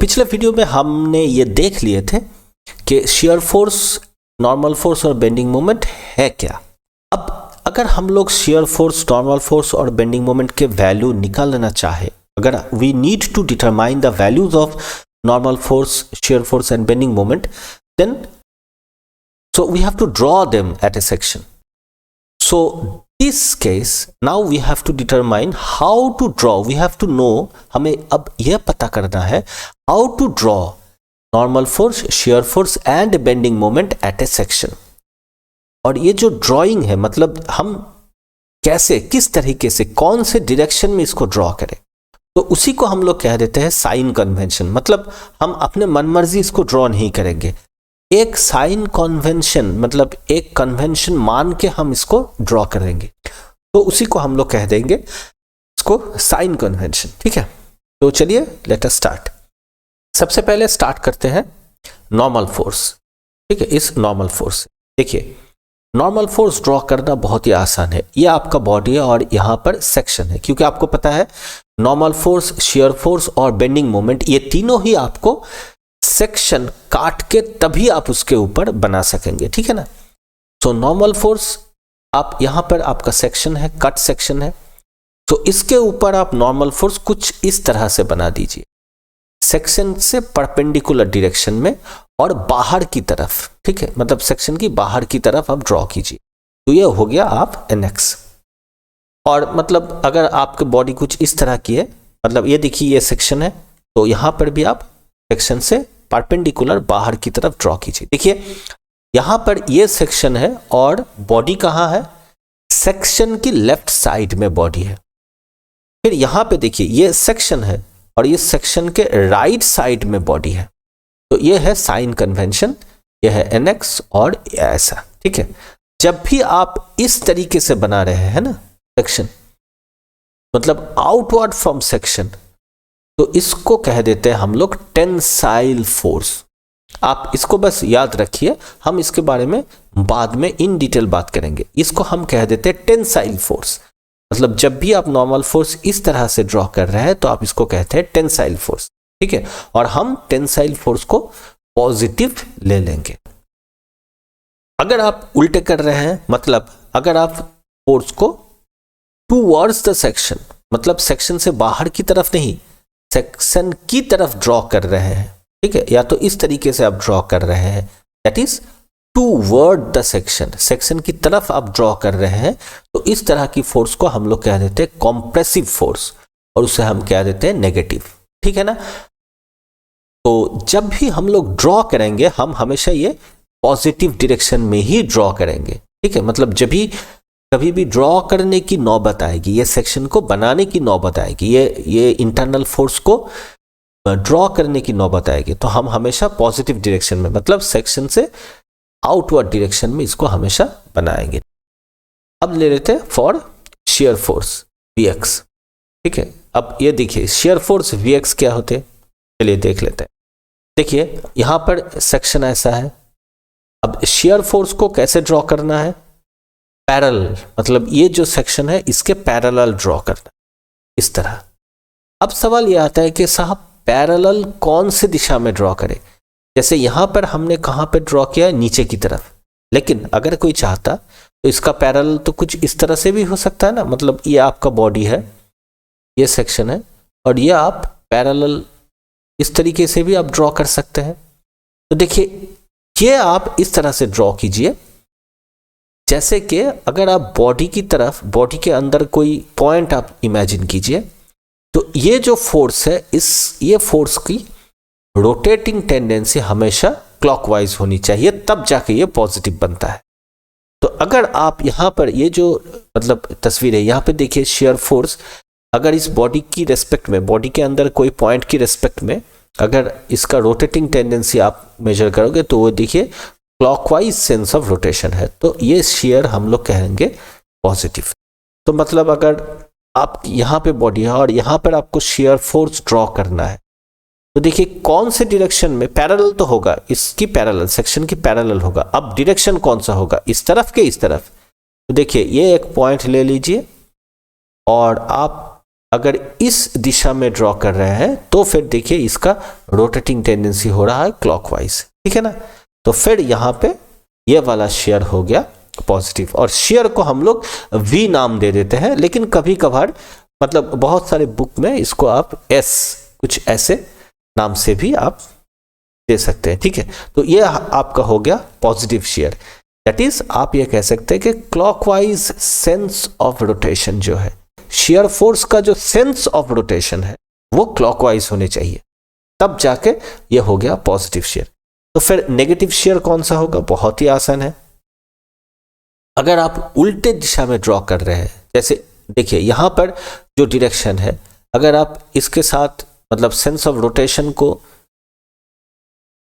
पिछले वीडियो में हमने ये देख लिए थे कि शियर फोर्स, नॉर्मल फोर्स और बेंडिंग मोमेंट है क्या। अब अगर हम लोग शियर फोर्स, नॉर्मल फोर्स और बेंडिंग मोमेंट के वैल्यू निकालना चाहे, अगर we need to determine the values of normal force, shear force and bending moment, then so we have to draw them at a section. So this case, now we have to determine how to draw. We have to know, हमें अब यह पता करना है how to draw normal force, shear force and bending moment at a section. और ये जो drawing है, मतलब हम कैसे, किस तरीके से, कौन से डायरेक्शन में इसको ड्रॉ करें, तो उसी को हम लोग कह देते हैं साइन कन्वेंशन। मतलब हम अपने मनमर्जी इसको ड्रॉ नहीं करेंगे, एक साइन कन्वेंशन, मतलब एक कन्वेंशन मान के हम इसको ड्रॉ करेंगे, तो उसी को हम लोग कह देंगे इसको साइन कन्वेंशन। ठीक है, तो चलिए लेट अस स्टार्ट। सबसे पहले स्टार्ट करते हैं नॉर्मल फोर्स। ठीक है, इस नॉर्मल फोर्स, देखिए नॉर्मल फोर्स ड्रॉ करना बहुत ही आसान है। ये आपका बॉडी है और यहाँ पर सेक्शन है, क्योंकि आपको पता है नॉर्मल फोर्स, शियर फोर्स और बेंडिंग मोमेंट, ये तीनों ही आपको सेक्शन काट के तभी आप उसके ऊपर बना सकेंगे। ठीक है ना। सो नॉर्मल फोर्स, आप यहाँ पर आपका सेक्शन है, कट सेक्शन है, तो इसके ऊपर आप नॉर्मल फोर्स कुछ इस तरह से बना दीजिए, सेक्शन से परपेंडिकुलर डायरेक्शन में और बाहर की तरफ। ठीक है, मतलब सेक्शन की बाहर की तरफ आप ड्रॉ कीजिए, तो ये हो गया आप NX। और मतलब अगर आपकी बॉडी कुछ इस तरह की है, मतलब ये देखिए ये सेक्शन है, तो यहाँ पर भी आप सेक्शन से परपेंडिकुलर बाहर की तरफ ड्रॉ कीजिए। देखिए यहाँ पर ये सेक्शन है और बॉडी कहाँ है, सेक्शन की लेफ्ट साइड में बॉडी है। फिर यहाँ पे देखिए ये सेक्शन है और ये सेक्शन के राइट साइड में बॉडी है, तो ये है साइन कन्वेंशन, ये है NX और ऐसा। ठीक है, जब भी आप इस तरीके से बना रहे हैं ना सेक्शन, मतलब आउटवर्ड फ्रॉम सेक्शन, तो इसको कह देते हैं हम लोग टेंसाइल फोर्स। आप इसको बस याद रखिए, हम इसके बारे में बाद में इन डिटेल बात करेंगे। इसको हम कह देते हैं टेंसाइल फोर्स। मतलब जब भी आप नॉर्मल फोर्स इस तरह से ड्रॉ कर रहे हैं तो आप इसको कहते हैं टेंसाइल फोर्स। ठीक है, और हम टेंसाइल फोर्स को पॉजिटिव ले लेंगे। अगर आप उल्टे कर रहे हैं, मतलब अगर आप फोर्स को टूवर्ड्स द सेक्शन, मतलब सेक्शन से बाहर की तरफ नहीं, सेक्शन की तरफ ड्रॉ कर रहे हैं, ठीक है, या तो इस तरीके से आप ड्रॉ कर रहे हैं, that is toward the section, section की तरफ आप ड्रॉ कर रहे हैं, तो इस तरह की फोर्स को हम लोग कह देते हैं कॉम्प्रेसिव फोर्स, और उसे हम कह देते हैं नेगेटिव। ठीक है ना। तो जब भी हम लोग ड्रॉ करेंगे, हम हमेशा ये पॉजिटिव डायरेक्शन में ही ड्रॉ करेंगे। ठीक है, मतलब जब भी कभी भी ड्रॉ करने की नौबत आएगी, ये सेक्शन को बनाने की नौबत आएगी, ये इंटरनल फोर्स को ड्रॉ करने की नौबत आएगी, तो हम हमेशा पॉजिटिव डायरेक्शन में, मतलब सेक्शन से आउटवर्ड डायरेक्शन में इसको हमेशा बनाएंगे। अब ले लेते हैं फॉर शियर फोर्स Vx। ठीक है, अब ये देखिए शियर फोर्स Vx क्या होते हैं, चलिए देख लेते हैं। देखिए यहाँ पर सेक्शन ऐसा है, अब शियर फोर्स को कैसे ड्रॉ करना है, पैरेलल, मतलब ये जो सेक्शन है इसके पैरेलल ड्रॉ करना इस तरह। अब सवाल ये आता है कि साहब पैरेलल कौन से दिशा में ड्रॉ करें। जैसे यहाँ पर हमने कहाँ पे ड्रॉ किया है, नीचे की तरफ, लेकिन अगर कोई चाहता तो इसका पैरेलल तो कुछ इस तरह से भी हो सकता है ना, मतलब ये आपका बॉडी है, ये सेक्शन है, और ये आप पैरेलल इस तरीके से भी आप ड्रॉ कर सकते हैं। तो देखिए ये आप इस तरह से ड्रॉ कीजिए, जैसे कि अगर आप बॉडी की तरफ, बॉडी के अंदर कोई पॉइंट आप इमेजिन कीजिए, तो ये जो फोर्स है, ये फोर्स की रोटेटिंग टेंडेंसी हमेशा क्लॉकवाइज होनी चाहिए, तब जाके ये पॉजिटिव बनता है। तो अगर आप यहाँ पर ये जो मतलब तस्वीर है, यहाँ पे देखिए शियर फोर्स, अगर इस बॉडी की रेस्पेक्ट में, बॉडी के अंदर कोई पॉइंट की रेस्पेक्ट में अगर इसका रोटेटिंग टेंडेंसी आप मेजर करोगे, तो वो देखिए क्लॉकवाइज सेंस ऑफ रोटेशन है, तो ये शेयर हम लोग कहेंगे पॉजिटिव। तो मतलब अगर आप यहाँ पे बॉडी है और यहाँ पर आपको शेयर फोर्स ड्रॉ करना है, तो देखिए कौन से डायरेक्शन में, पैरेलल तो होगा, इसकी पैरेलल, सेक्शन की पैरेलल होगा। अब डायरेक्शन कौन सा होगा, इस तरफ के इस तरफ। तो देखिए ये एक पॉइंट ले लीजिए और आप अगर इस दिशा में ड्रॉ कर रहे हैं तो फिर देखिए इसका रोटेटिंग टेंडेंसी हो रहा है क्लॉकवाइज, ठीक है ना। तो फिर यहाँ पे ये वाला शेयर हो गया पॉजिटिव, और शेयर को हम लोग वी नाम दे देते हैं, लेकिन कभी कभार मतलब बहुत सारे बुक में इसको आप एस कुछ ऐसे नाम से भी आप दे सकते हैं, ठीक है। तो ये आपका हो गया पॉजिटिव शेयर। दैट इज आप ये कह सकते हैं कि क्लॉकवाइज सेंस ऑफ रोटेशन जो है, शेयर फोर्स का जो सेंस ऑफ रोटेशन है वो क्लॉकवाइज होने चाहिए, तब जाके ये हो गया पॉजिटिव शेयर। तो फिर नेगेटिव शेयर कौन सा होगा? बहुत ही आसान है। अगर आप उल्टे दिशा में ड्रॉ कर रहे हैं, जैसे देखिए यहां पर जो डायरेक्शन है, अगर आप इसके साथ मतलब सेंस ऑफ रोटेशन को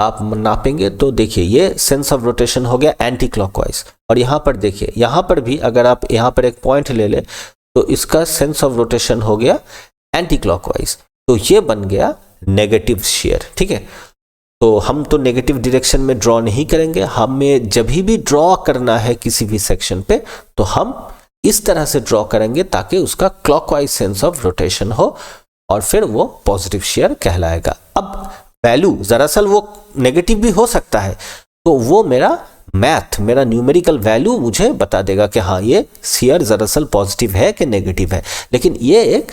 आप नापेंगे तो देखिए ये सेंस ऑफ रोटेशन हो गया एंटी क्लॉकवाइज, और यहां पर देखिए यहां पर भी अगर आप यहां पर एक पॉइंट ले ले तो इसका सेंस ऑफ रोटेशन हो गया एंटी क्लॉकवाइज, तो ये बन गया नेगेटिव शेयर, ठीक है। तो हम तो नेगेटिव डायरेक्शन में ड्रॉ नहीं करेंगे, हमें जब भी ड्रॉ करना है किसी भी सेक्शन पे तो हम इस तरह से ड्रॉ करेंगे ताकि उसका क्लॉकवाइज सेंस ऑफ रोटेशन हो, और फिर वो पॉजिटिव शेयर कहलाएगा। अब वैल्यू दरअसल वो नेगेटिव भी हो सकता है, तो वो मेरा न्यूमेरिकल वैल्यू मुझे बता देगा कि हाँ ये शेयर दरअसल पॉजिटिव है कि नेगेटिव है, लेकिन ये एक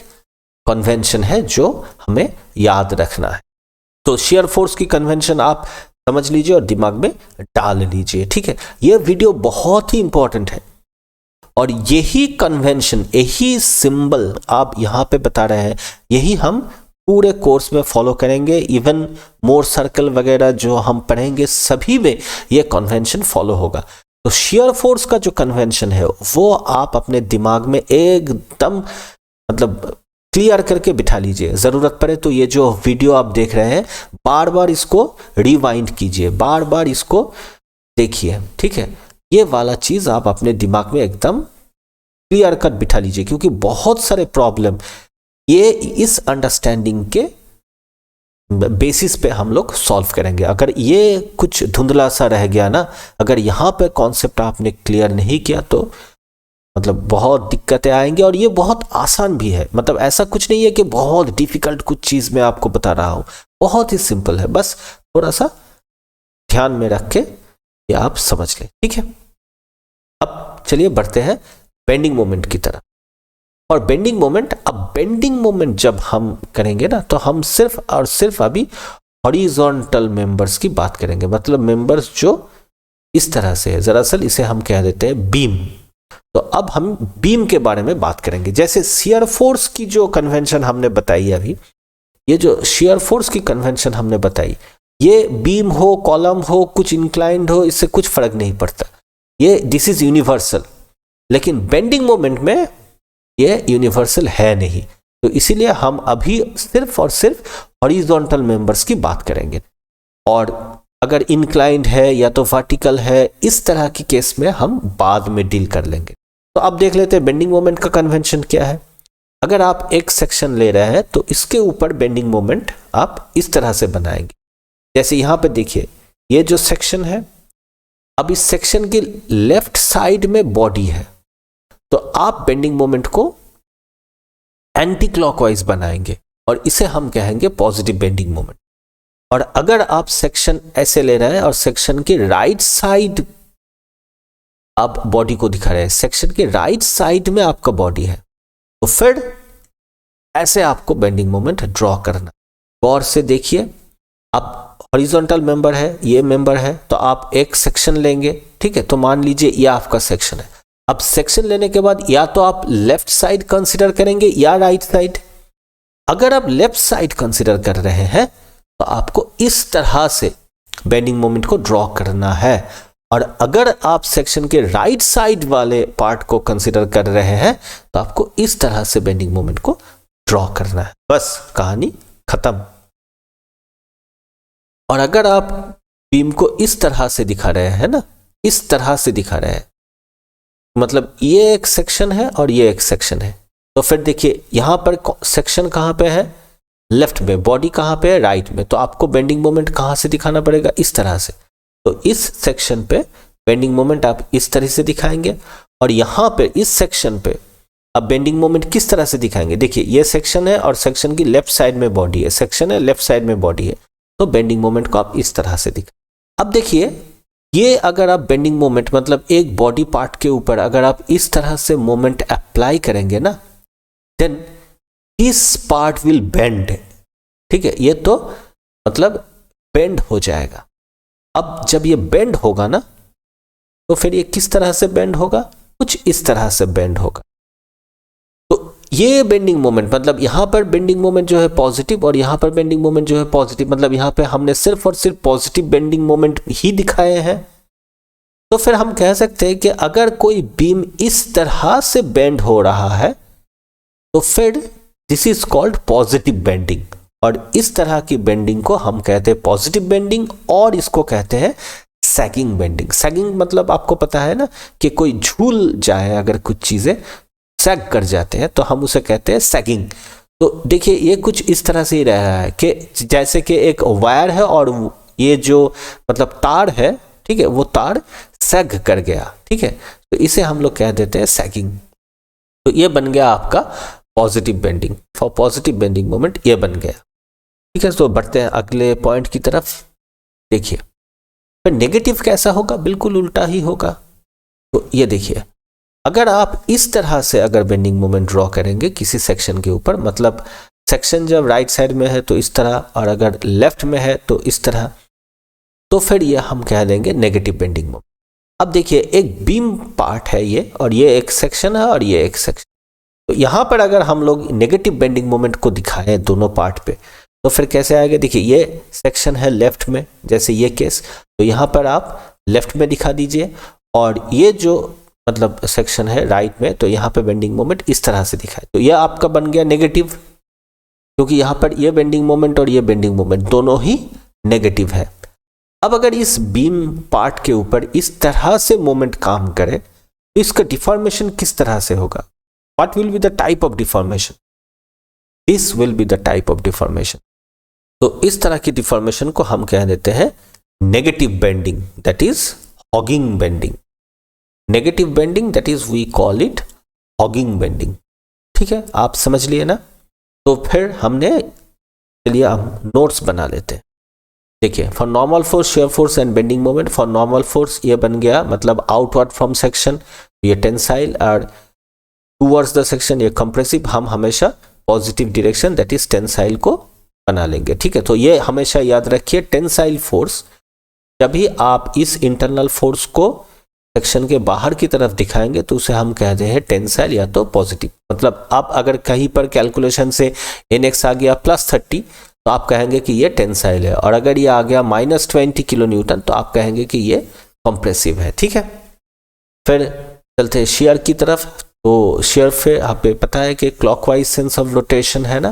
कन्वेंशन है जो हमें याद रखना है। तो शेयर फोर्स की कन्वेंशन आप समझ लीजिए और दिमाग में डाल लीजिए, ठीक है। ये वीडियो बहुत ही इंपॉर्टेंट है, और यही कन्वेंशन, यही सिंबल आप यहाँ पे बता रहे हैं, यही हम पूरे कोर्स में फॉलो करेंगे। इवन मोर सर्कल वगैरह जो हम पढ़ेंगे सभी में ये कन्वेंशन फॉलो होगा। तो शेयर फोर्स का जो कन्वेंशन है वो आप अपने दिमाग में एकदम मतलब क्लियर करके बिठा लीजिए। जरूरत पड़े तो ये जो वीडियो आप देख रहे हैं बार बार इसको रिवाइंड कीजिए, बार बार इसको देखिए, ठीक है। ये वाला चीज आप अपने दिमाग में एकदम क्लियर कट बिठा लीजिए, क्योंकि बहुत सारे प्रॉब्लम ये इस अंडरस्टैंडिंग के बेसिस पे हम लोग सॉल्व करेंगे। अगर ये कुछ धुंधला सा रह गया ना, अगर यहाँ पे कॉन्सेप्ट आपने क्लियर नहीं किया तो मतलब बहुत दिक्कतें आएंगी। और ये बहुत आसान भी है, मतलब ऐसा कुछ नहीं है कि बहुत डिफिकल्ट कुछ चीज मैं आपको बता रहा हूं, बहुत ही सिंपल है, बस थोड़ा सा ध्यान में रख के ये आप समझ लें, ठीक है। अब चलिए बढ़ते हैं बेंडिंग मोमेंट की तरफ। और बेंडिंग मोमेंट, अब बेंडिंग मोमेंट जब हम करेंगे ना तो हम सिर्फ और सिर्फ अभी हॉरिजॉन्टल मेंबर्स की बात करेंगे, मतलब मेंबर्स जो इस तरह से है, दरअसल इसे हम कह देते हैं बीम। तो अब हम बीम के बारे में बात करेंगे। जैसे शियर फोर्स की जो कन्वेंशन हमने बताई अभी, ये जो शियर फोर्स की कन्वेंशन हमने बताई, ये बीम हो, कॉलम हो, कुछ इंक्लाइंड हो, इससे कुछ फर्क नहीं पड़ता, ये दिस इज यूनिवर्सल। लेकिन बेंडिंग मोमेंट में ये यूनिवर्सल है नहीं, तो इसीलिए हम अभी सिर्फ और सिर्फ हॉरिजॉन्टल मेंबर्स की बात करेंगे। और अगर इंक्लाइंड है या तो वर्टिकल है, इस तरह की केस में हम बाद में डील कर लेंगे। तो अब देख लेते हैं बेंडिंग मोमेंट का कन्वेंशन क्या है। अगर आप एक सेक्शन ले रहे हैं तो इसके ऊपर बेंडिंग मोमेंट आप इस तरह से बनाएंगे। जैसे यहां पे देखिए ये जो सेक्शन है, अब इस सेक्शन की लेफ्ट साइड में बॉडी है, तो आप बेंडिंग मोमेंट को एंटी क्लॉकवाइज बनाएंगे और इसे हम कहेंगे पॉजिटिव बेंडिंग मोमेंट। और अगर आप सेक्शन ऐसे ले रहे हैं और सेक्शन के राइट साइड आप बॉडी को दिखा रहे हैं, सेक्शन के राइट साइड में आपका बॉडी है, तो फिर ऐसे आपको बेंडिंग मोमेंट ड्रॉ करना। गौर से देखिए, आप हॉरिजॉन्टल मेंबर है, ये मेंबर है, तो आप एक सेक्शन लेंगे, ठीक है। तो मान लीजिए ये आपका सेक्शन है। अब सेक्शन लेने के बाद या तो आप लेफ्ट साइड कंसीडर करेंगे या राइट साइड। अगर आप लेफ्ट साइड कंसीडर कर रहे हैं तो आपको इस तरह से बेंडिंग मोमेंट को ड्रॉ करना है। और अगर आप सेक्शन के राइट साइड वाले पार्ट को कंसीडर कर रहे हैं तो आपको इस तरह से बेंडिंग मोमेंट को ड्रॉ करना है। बस कहानी खत्म। और अगर आप बीम को इस तरह से दिखा रहे हैं ना, इस तरह से दिखा रहे हैं, मतलब ये एक सेक्शन है और ये एक सेक्शन है, तो फिर देखिए यहां पर सेक्शन कहां पे है, लेफ्ट में, बॉडी कहां पे है, राइट में, तो आपको बेंडिंग मोमेंट कहां से दिखाना पड़ेगा, इस तरह से। तो इस सेक्शन पे बेंडिंग मोमेंट आप इस तरह से दिखाएंगे और यहां पे इस सेक्शन पे अब बेंडिंग मोमेंट किस तरह से दिखाएंगे, देखिए ये सेक्शन है और सेक्शन की लेफ्ट साइड में बॉडी है, सेक्शन है लेफ्ट साइड में बॉडी है, तो बेंडिंग मोमेंट को आप इस तरह से दिखाएं। अब देखिए ये अगर आप बेंडिंग मोमेंट मतलब एक बॉडी पार्ट के ऊपर अगर आप इस तरह से मोमेंट अप्लाई करेंगे ना, then this part will bend, ठीक है, ये तो मतलब बेंड हो जाएगा। अब जब ये बेंड होगा ना तो फिर ये किस तरह से बेंड होगा, कुछ इस तरह से बेंड होगा। तो ये बेंडिंग मोमेंट मतलब यहां पर बेंडिंग मोमेंट जो है पॉजिटिव और यहां पर बेंडिंग मोमेंट जो है पॉजिटिव, मतलब यहां पे हमने सिर्फ और सिर्फ पॉजिटिव बेंडिंग मोमेंट ही दिखाए हैं। तो फिर हम कह सकते हैं कि अगर कोई बीम इस तरह से बेंड हो रहा है तो फिर this is called positive bending, और इस तरह की बेंडिंग को हम कहते हैं पॉजिटिव बेंडिंग, और इसको कहते हैं सैगिंग बेंडिंग। सैगिंग मतलब आपको पता है ना कि कोई झूल जाए, अगर कुछ चीजें सैग कर जाते हैं तो हम उसे कहते हैं सैगिंग। तो देखिए ये कुछ इस तरह से ही रहा है कि जैसे कि एक वायर है और ये जो मतलब तार है, ठीक है, वो तार सैग कर गया, ठीक है, तो इसे हम लोग कह देते हैं सैगिंग। तो ये बन गया आपका positive bending, for positive bending moment ये बन गया, ठीक है। तो बढ़ते हैं अगले पॉइंट की तरफ। देखिए फिर नेगेटिव कैसा होगा, बिल्कुल उल्टा ही होगा। तो ये देखिए अगर आप इस तरह से अगर बेंडिंग मोमेंट ड्रॉ करेंगे किसी सेक्शन के ऊपर, मतलब सेक्शन जब राइट साइड में है तो इस तरह, और अगर लेफ्ट में है तो इस तरह, तो फिर ये हम कह देंगे नेगेटिव बेंडिंग मोमेंट। अब देखिए एक बीम पार्ट है ये, और ये एक सेक्शन है और ये एक सेक्शन, तो यहां पर अगर हम लोग नेगेटिव बेंडिंग मोमेंट को दिखाएं दोनों पार्ट पे तो फिर कैसे आएगा। देखिए ये सेक्शन है लेफ्ट में, जैसे ये केस, तो यहां पर आप लेफ्ट में दिखा दीजिए, और ये जो मतलब सेक्शन है राइट में, तो यहाँ पे बेंडिंग मोमेंट इस तरह से दिखाए, तो ये आपका बन गया नेगेटिव, क्योंकि यहाँ पर ये बेंडिंग मोमेंट और ये बेंडिंग मोमेंट दोनों ही नेगेटिव है। अब अगर इस बीम पार्ट के ऊपर इस तरह से मोमेंट काम करे तो इसका डिफॉर्मेशन किस तरह से होगा, what will be the type of deformation, this will be the type of deformation. तो इस तरह की डिफॉर्मेशन को हम कह देते हैं negative bending, that is hogging bending. Negative bending that is we call it hogging bending, ठीक है, आप समझ लिए ना। तो फिर हमने, चलिए हम नोट्स बना लेते हैं। देखिए for normal force, shear force and bending moment. For normal force ये बन गया मतलब आउटवर्ड फ्रॉम सेक्शन, ये टेंसाइल, और टूवर्ड्स द सेक्शन ये कंप्रेसिव। हम हमेशा positive direction that is tensile को बना लेंगे, ठीक है। तो ये हमेशा याद रखिए, टेंसाइल फोर्स जब भी आप इस इंटरनल फोर्स को सेक्शन के बाहर की तरफ दिखाएंगे तो उसे हम कहते हैं टेंसाइल या तो पॉजिटिव। मतलब आप अगर कहीं पर कैलकुलेशन से NX आ गया +30 तो आप कहेंगे कि ये टेंसाइल है, और अगर ये आ गया -20 किलो न्यूटन तो आप कहेंगे कि ये कंप्रेसिव है, ठीक है। फिर चलते हैं शेयर की तरफ। तो शेयर पे आपको पता है कि क्लॉकवाइज सेंस ऑफ रोटेशन है ना,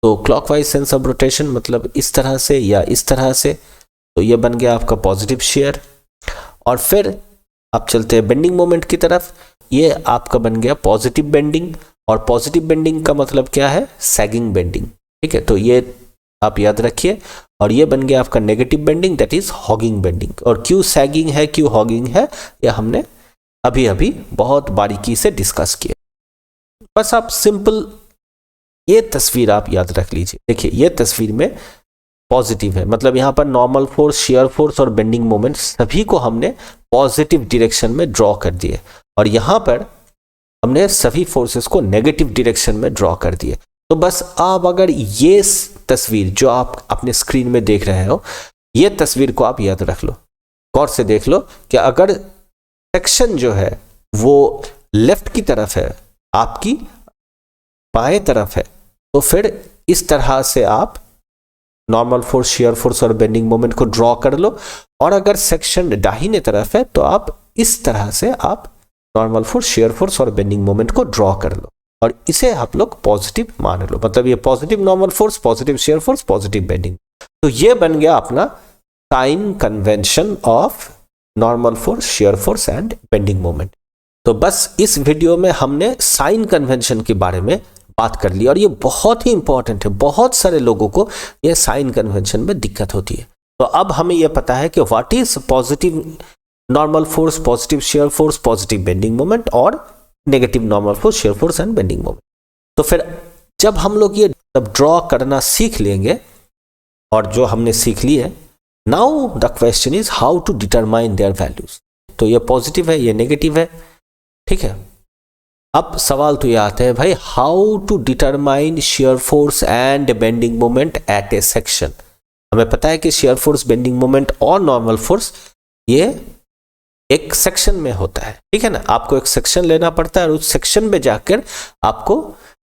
तो क्लॉकवाइज सेंस ऑफ रोटेशन मतलब इस तरह से या इस तरह से, तो ये बन गया आपका पॉजिटिव शेयर। और फिर आप चलते हैं बेंडिंग मोमेंट की तरफ, ये आपका बन गया पॉजिटिव बेंडिंग, और पॉजिटिव बेंडिंग का मतलब क्या है, सैगिंग बेंडिंग, ठीक है। तो ये आप याद रखिए, और ये बन गया आपका negative bending that is hogging bending. और क्यों सैगिंग है, क्यों हॉगिंग है, यह हमने अभी अभी बहुत बारीकी से डिस्कस किया। बस आप सिंपल ये तस्वीर आप याद रख लीजिए। देखिए ये तस्वीर में पॉजिटिव है, मतलब यहाँ पर नॉर्मल फोर्स, शेयर फोर्स और बेंडिंग मोमेंट सभी को हमने पॉजिटिव डायरेक्शन में ड्रॉ कर दिए, और यहाँ पर हमने सभी फोर्सेस को नेगेटिव डायरेक्शन में ड्रॉ कर दिए। तो बस आप अगर ये तस्वीर जो आप अपने स्क्रीन में देख रहे हो, ये तस्वीर को आप याद रख लो, गौर से देख लो कि अगर सेक्शन जो है वो लेफ्ट की तरफ है, आपकी बाएं तरफ है, तो फिर इस तरह से आप नॉर्मल फोर्स, शेयर फोर्स और बेंडिंग मोमेंट को ड्रॉ कर लो। और अगर सेक्शन दाहिने तरफ है तो आप इस तरह से आप नॉर्मल फोर्स, शेयर फोर्स और बेंडिंग मोमेंट को ड्रॉ कर लो, और इसे आप लोग पॉजिटिव मान लो। मतलब ये positive normal force, positive shear force, positive bending. तो ये बन गया अपना sign convention of normal force, shear force and bending moment. तो बस इस वीडियो में हमने साइन कन्वेंशन के बारे में बात कर ली, और ये बहुत ही इंपॉर्टेंट है। बहुत सारे लोगों को ये साइन कन्वेंशन में दिक्कत होती है। तो अब हमें यह पता है कि what is positive normal force, positive shear force, positive bending moment और negative normal force, shear force and bending moment. तो फिर जब हम लोग ये ड्रॉ करना सीख लेंगे, और जो हमने सीख ली है, now the question is how to determine their values. तो ये पॉजिटिव है, ये नेगेटिव है, ठीक है। अब सवाल तो ये आता है भाई, how to determine shear force and bending moment at a section. हमें पता है कि शेयर फोर्स, बेंडिंग मोमेंट और नॉर्मल फोर्स ये एक सेक्शन में होता है, ठीक है ना। आपको एक सेक्शन लेना पड़ता है और उस सेक्शन में जाकर आपको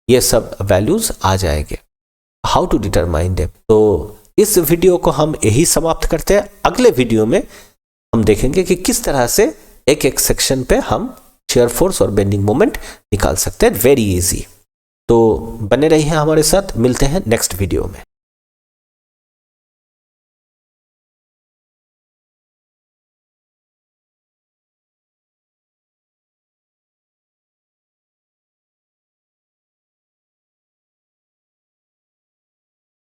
ये सब वैल्यूज आ जाएंगे। How to determine them. तो इस वीडियो को हम यही समाप्त करते हैं। अगले वीडियो में हम देखेंगे कि किस तरह से एक एक सेक्शन पे हम शेयर फोर्स और बेंडिंग मोमेंट निकाल सकते हैं। Very easy. तो बने रहिए हमारे साथ, मिलते हैं नेक्स्ट वीडियो में।